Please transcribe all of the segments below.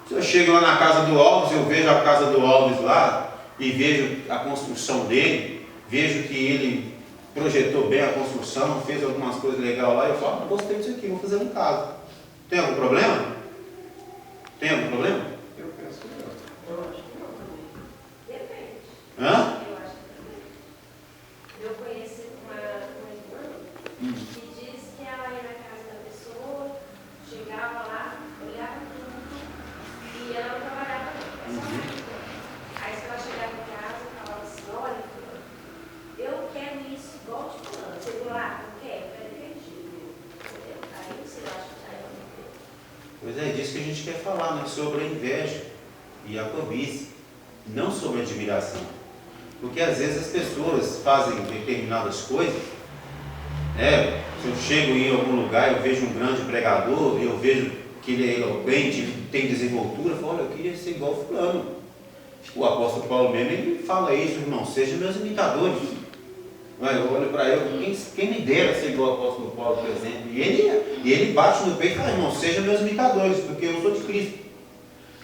Se eu chego lá na casa do Alves, eu vejo a casa do Alves lá e vejo a construção dele, vejo que ele projetou bem a construção, fez algumas coisas legais lá, eu falo, gostei disso aqui, vou fazer um caso. Tem algum problema? Tem algum problema? Eu penso que não. Eu acho que não também. Depende. Hã? Eu acho que depende. Eu conheci uma irmã que diz que ela ia na casa da pessoa, chegava lá, olhava tudo e ela não trabalhava não. Aí se ela chegava em casa, falava assim, olha, eu quero isso igual de fulano. Chegou lá, não quero, eu quero aquele jeito. Entendeu? Aí você acha que ela não quer. Pois é disso que a gente quer falar, né? Sobre a inveja e a cobiça, não sobre a admiração. Porque às vezes as pessoas fazem determinadas coisas, né? Se eu chego em algum lugar, eu vejo um grande pregador, eu vejo que ele é eloquente, tem desenvoltura, eu falo, olha, eu queria ser igual fulano. O apóstolo Paulo mesmo, ele fala isso, irmão, sejam meus imitadores. Eu olho para ele, quem me dera ser igual ao apóstolo Paulo, por exemplo. E ele bate no peito e fala, irmão, sejam meus imitadores, porque eu sou de Cristo.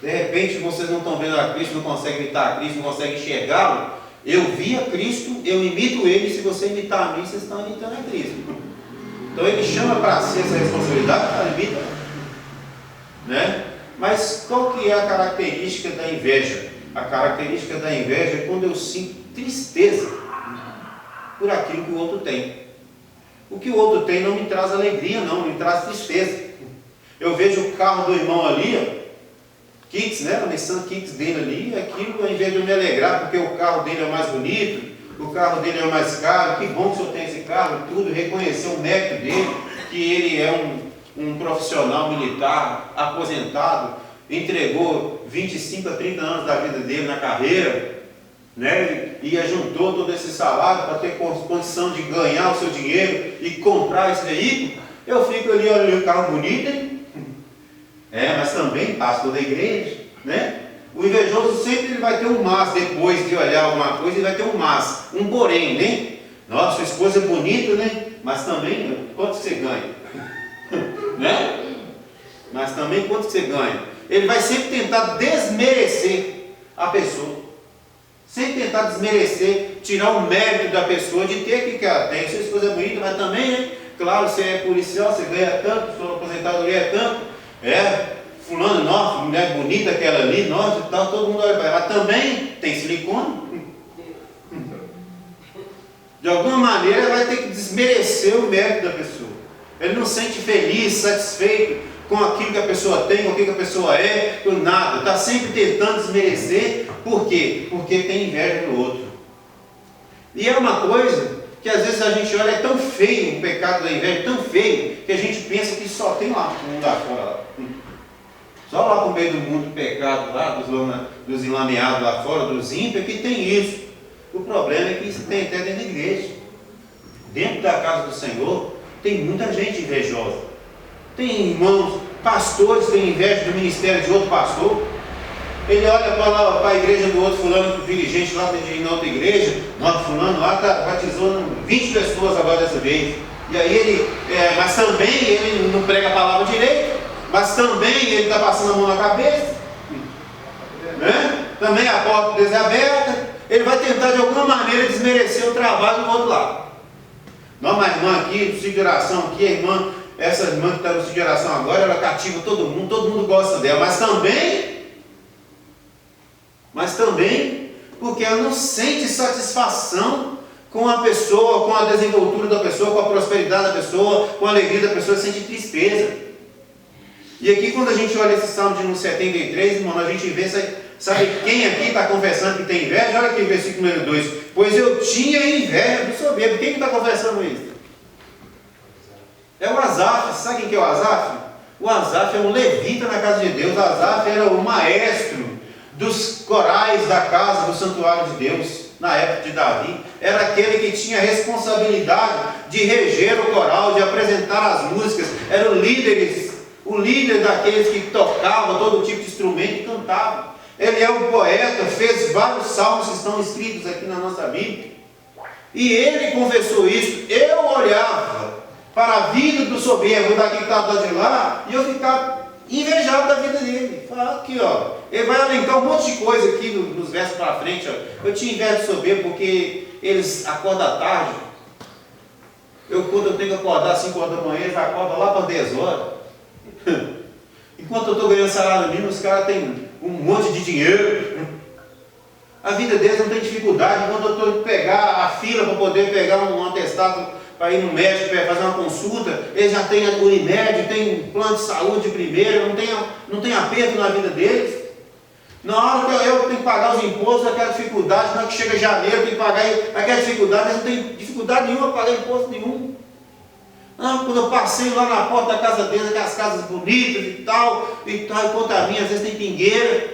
De repente vocês não estão vendo a Cristo, não conseguem imitar a Cristo, não conseguem enxergá-lo. Eu vi a Cristo, eu imito ele, se você imitar a mim, vocês estão imitando a Cristo. Então ele chama para si essa responsabilidade, para imita. Né? Mas qual que é a característica da inveja? A característica da inveja é quando eu sinto tristeza por aquilo que o outro tem. O que o outro tem não me traz alegria, não, me traz tristeza. Eu vejo o carro do irmão ali, Kicks, né? O Nissan Kicks dele ali, aquilo, ao invés de eu me alegrar, porque o carro dele é mais bonito, o carro dele é mais caro, que bom que o senhor tem esse carro, tudo, reconhecer o mérito dele, que ele é um profissional militar, aposentado, entregou 25 a 30 anos da vida dele na carreira, né? E juntou todo esse salário para ter condição de ganhar o seu dinheiro e comprar esse veículo. Eu fico ali olhando o carro bonito, hein? Mas também pastor da igreja, né? O invejoso sempre ele vai ter um mas, depois de olhar alguma coisa, ele vai ter um mas, um porém, né? Nossa, sua esposa é bonita, né? Mas também, quanto você ganha? Né? Mas também, quanto você ganha? Ele vai sempre tentar desmerecer a pessoa. Sem tentar desmerecer, tirar o mérito da pessoa de ter o que ela tem. Sua esposa é bonita, mas também, né? Claro, você é policial, você ganha tanto, sua aposentadoria é tanto. Fulano, nossa, mulher bonita aquela ali, nossa, e tal, todo mundo olha para ela. Mas também tem silicone. De alguma maneira, ela vai ter que desmerecer o mérito da pessoa. Ele não se sente feliz, satisfeito com aquilo que a pessoa tem, com aquilo que a pessoa é, com nada. Está sempre tentando desmerecer. Por quê? Porque tem inveja do outro. E é uma coisa que às vezes a gente olha, é tão feio o pecado da inveja, tão feio, que a gente pensa que só tem lá no mundo afora. Só lá no meio do mundo do pecado, lá dos enlameados lá fora, dos ímpios, que tem isso. O problema é que isso tem até dentro da igreja. Dentro da casa do Senhor, tem muita gente invejosa. Tem irmãos, pastores que têm inveja do ministério de outro pastor. Ele olha para a igreja do outro fulano, o dirigente lá na outra igreja, nosso fulano lá está batizando 20 pessoas agora dessa vez. E aí ele, mas também ele não prega a palavra direito, mas também ele está passando a mão na cabeça, né? Também a porta é aberta, ele vai tentar de alguma maneira desmerecer o trabalho do outro lado. Não, mas a irmã aqui, do ciclo de oração aqui, a irmã, essa irmã que está no ciclo de oração agora, ela cativa todo mundo gosta dela, mas também porque ela não sente satisfação com a pessoa, com a desenvoltura da pessoa, com a prosperidade da pessoa, com a alegria da pessoa, sente tristeza. E aqui quando a gente olha esse Salmo de 73, irmão, a gente vê, sabe quem aqui está confessando que tem inveja? Olha aqui o versículo número 2, pois eu tinha inveja do soberbo. Quem está confessando isso? É o Asaf. Sabe quem que é o Asaf? O Asaf é um levita na casa de Deus. O Asaf era o maestro dos corais da casa do santuário de Deus, na época de Davi. Era aquele que tinha a responsabilidade de reger o coral, de apresentar as músicas. Era o líder daqueles que tocavam todo tipo de instrumento e cantavam. Ele é um poeta, fez vários salmos que estão escritos aqui na nossa Bíblia. E ele confessou isso. Eu olhava para a vida do soberbo, daqui que estava de lá, e eu ficava invejado da vida dele. Fala aqui, ó. Ele vai elencar um monte de coisa aqui nos versos para frente. Ó. Eu tinha inveja de soberbo porque eles acordam tarde. Quando eu tenho que acordar às 5 horas da manhã, eles acordam lá para 10 horas. Enquanto eu estou ganhando salário mínimo, os caras têm um monte de dinheiro. A vida deles não tem dificuldade. Quando eu estou indo pegar a fila para poder pegar um atestado para ir no médico, para fazer uma consulta, eles já têm a Unimed, tem plano de saúde de primeira, não tem aperto na vida deles. Na hora que eu tenho que pagar os impostos, aquela dificuldade, na hora que chega janeiro, eu tenho que pagar aquela dificuldade, eles não têm dificuldade nenhuma para pagar imposto nenhum. Quando eu passei lá na porta da casa deles, aquelas casas bonitas e tal, enquanto a minha, às vezes tem pingueira,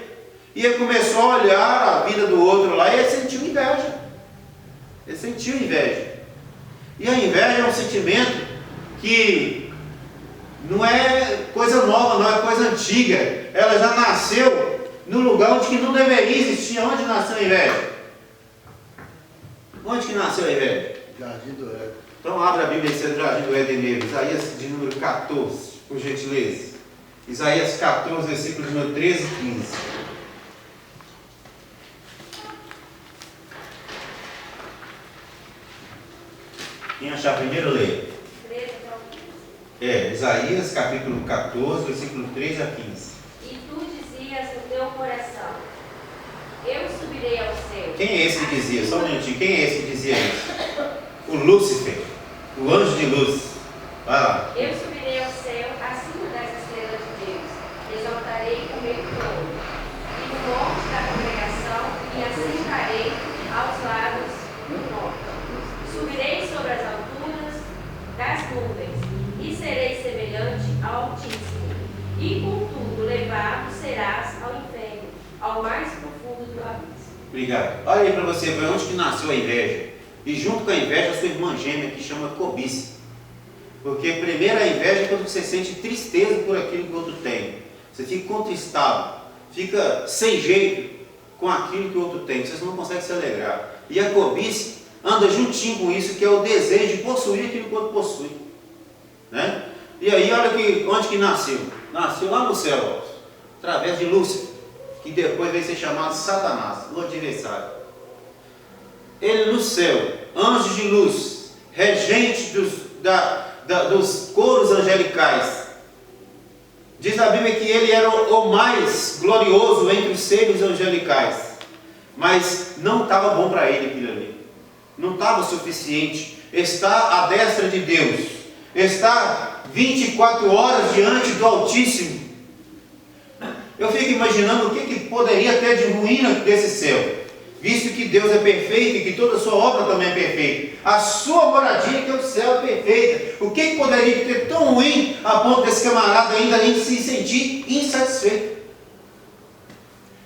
e ele começou a olhar a vida do outro lá, e ele sentiu inveja. Ele sentiu inveja. E a inveja é um sentimento que não é coisa nova, não é coisa antiga. Ela já nasceu no lugar onde que não deveria existir. Onde nasceu a inveja? Onde que nasceu a inveja? Jardim do Éden. Então abre a Bíblia do Jardim do Éden mesmo, Isaías de número 14, por gentileza. Isaías 14, versículos de número 13 e 15. Quem achar primeiro, leia. Isaías capítulo 14, versículo 13 a 15. E tu dizias no teu coração, eu subirei ao céu. Quem é esse que dizia? Só um minutinho. Quem é esse que dizia isso? O Lúcifer, o anjo de luz. Vai lá. Eu subirei ao céu acima das estrelas de Deus. Exaltarei o meu trono. E no monte da congregação me assentarei aos lados do norte. Subirei sobre as alturas das nuvens e serei semelhante ao Altíssimo. E contudo levado serás ao inferno, ao mais profundo do abismo. Obrigado. Olha aí para você ver onde que nasceu a inveja. E junto com a inveja, a sua irmã gêmea, que chama cobiça. Porque primeiro a inveja é quando você sente tristeza por aquilo que o outro tem. Você fica contristado, fica sem jeito com aquilo que o outro tem. Você não consegue se alegrar. E a cobiça anda juntinho com isso, que é o desejo de possuir aquilo que o outro possui. Né? E aí, olha onde que nasceu. Nasceu lá no céu, através de Lúcifer, que depois veio ser chamado Satanás, o adversário. Ele no céu, anjo de luz, regente dos coros angelicais. Diz a Bíblia que ele era o mais glorioso entre os seres angelicais. Mas não estava bom para ele aquilo ali. Não estava suficiente. Está à destra de Deus. Está 24 horas diante do Altíssimo. Eu fico imaginando o que poderia ter de ruim desse céu. Visto que Deus é perfeito e que toda a sua obra também é perfeita. A sua moradia, que é o céu, é perfeita. O que poderia ter tão ruim a ponto desse camarada ainda nem se sentir insatisfeito?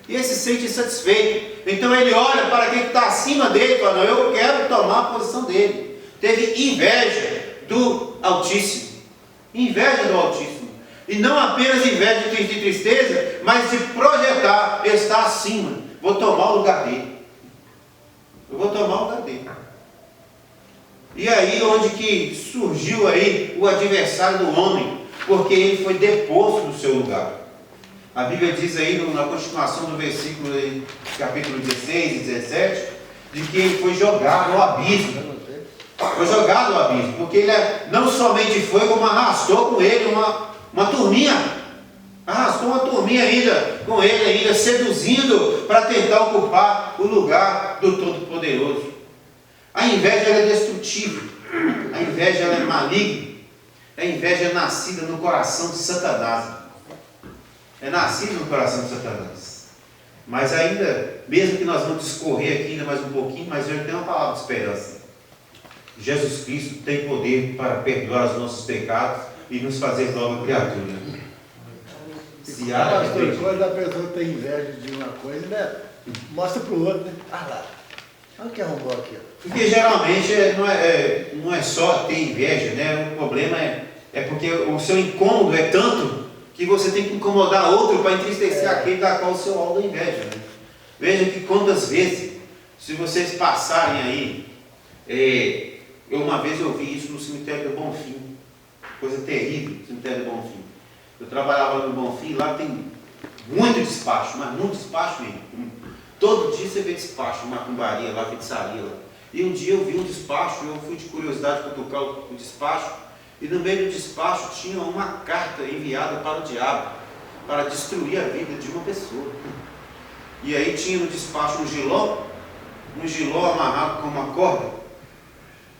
E ele se sente insatisfeito. Então ele olha para quem está acima dele e fala, eu quero tomar a posição dele. Teve inveja do Altíssimo. Inveja do Altíssimo. E não apenas inveja de tristeza, mas de projetar, estar acima. Vou tomar o lugar dele. Eu vou tomar o lugar dele. E aí onde que surgiu aí o adversário do homem? Porque ele foi deposto do seu lugar. A Bíblia diz aí na continuação do versículo aí, capítulo 16 e 17, de que ele foi jogado ao abismo. Foi jogado ao abismo, porque ele não somente foi, como arrastou com ele uma turminha. Arrastou uma turminha ainda, com ele ainda, seduzindo para tentar ocupar o lugar do Todo-Poderoso. A inveja ela é destrutiva, a inveja ela é maligna, a inveja é nascida no coração de Satanás. É nascida no coração de Satanás. Mas ainda, mesmo que nós vamos discorrer aqui ainda mais um pouquinho, mas eu tenho uma palavra de esperança. Jesus Cristo tem poder para perdoar os nossos pecados e nos fazer nova criatura. Se há Pastor, quando a pessoa tem inveja de uma coisa, né? Mostra para o outro, né? Ah lá, olha o que arrumou aqui. Porque geralmente não é só ter inveja, né? O problema é porque o seu incômodo é tanto que você tem que incomodar outro para entristecer aquele da qual o seu alvo é inveja. Né? Veja que quantas vezes, se vocês passarem aí, uma vez eu vi isso no cemitério do Bonfim, coisa terrível, cemitério do Bonfim. Eu trabalhava no Bonfim, lá tem muito despacho, mas muito despacho mesmo. Todo dia você vê despacho, macumbaria lá, feitiçaria lá. E um dia eu vi um despacho, eu fui de curiosidade para tocar o despacho, e no meio do despacho tinha uma carta enviada para o diabo, para destruir a vida de uma pessoa. E aí tinha no despacho um giló amarrado com uma corda,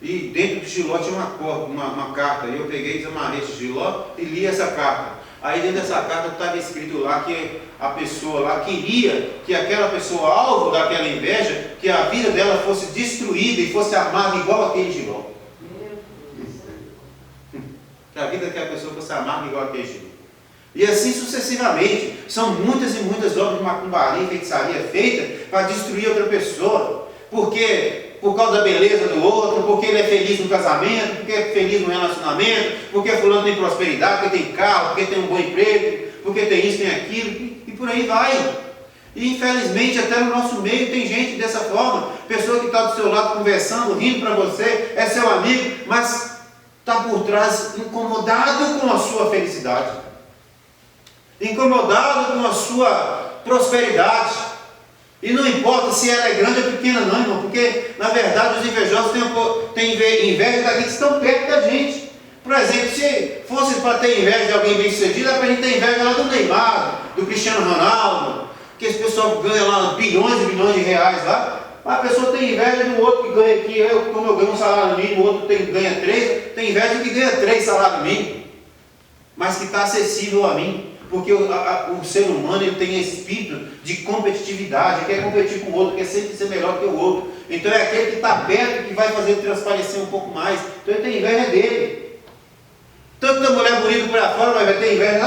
e dentro do giló tinha uma carta, e eu peguei e desamarrei esse giló e li essa carta. Aí dentro dessa carta estava escrito lá que a pessoa lá queria que aquela pessoa, alvo daquela inveja, que a vida dela fosse destruída e fosse amarga igual aquele giló. Que a vida daquela pessoa fosse amarga igual aquele giló. E assim sucessivamente. São muitas e muitas obras de macumbaria e feitiçaria feitas para destruir outra pessoa. Porque por causa da beleza do outro, porque ele é feliz no casamento, porque é feliz no relacionamento, porque fulano tem prosperidade, porque tem carro, porque tem um bom emprego, porque tem isso, tem aquilo, e por aí vai. E infelizmente até no nosso meio tem gente dessa forma, pessoa que está do seu lado conversando, rindo para você, é seu amigo, mas está por trás incomodado com a sua felicidade, incomodado com a sua prosperidade. E não importa se ela é grande ou pequena não, irmão, porque na verdade os invejosos têm inveja daqueles que estão perto da gente. Por exemplo, se fosse para ter inveja de alguém bem sucedido, é para a gente ter inveja lá do Neymar, do Cristiano Ronaldo, que esse pessoal ganha lá bilhões e bilhões de reais lá. A pessoa tem inveja do outro que ganha aqui, como eu ganho um salário mínimo, o outro ganha 3, tem inveja do que ganha 3 salários mínimos, mas que está acessível a mim. Porque o ser humano ele tem espírito de competitividade, quer competir com o outro, quer sempre ser melhor que o outro. Então é aquele que está perto que vai fazer ele transparecer um pouco mais. Então ele tem inveja dele. Tanto da mulher bonita por fora, mas vai ter inveja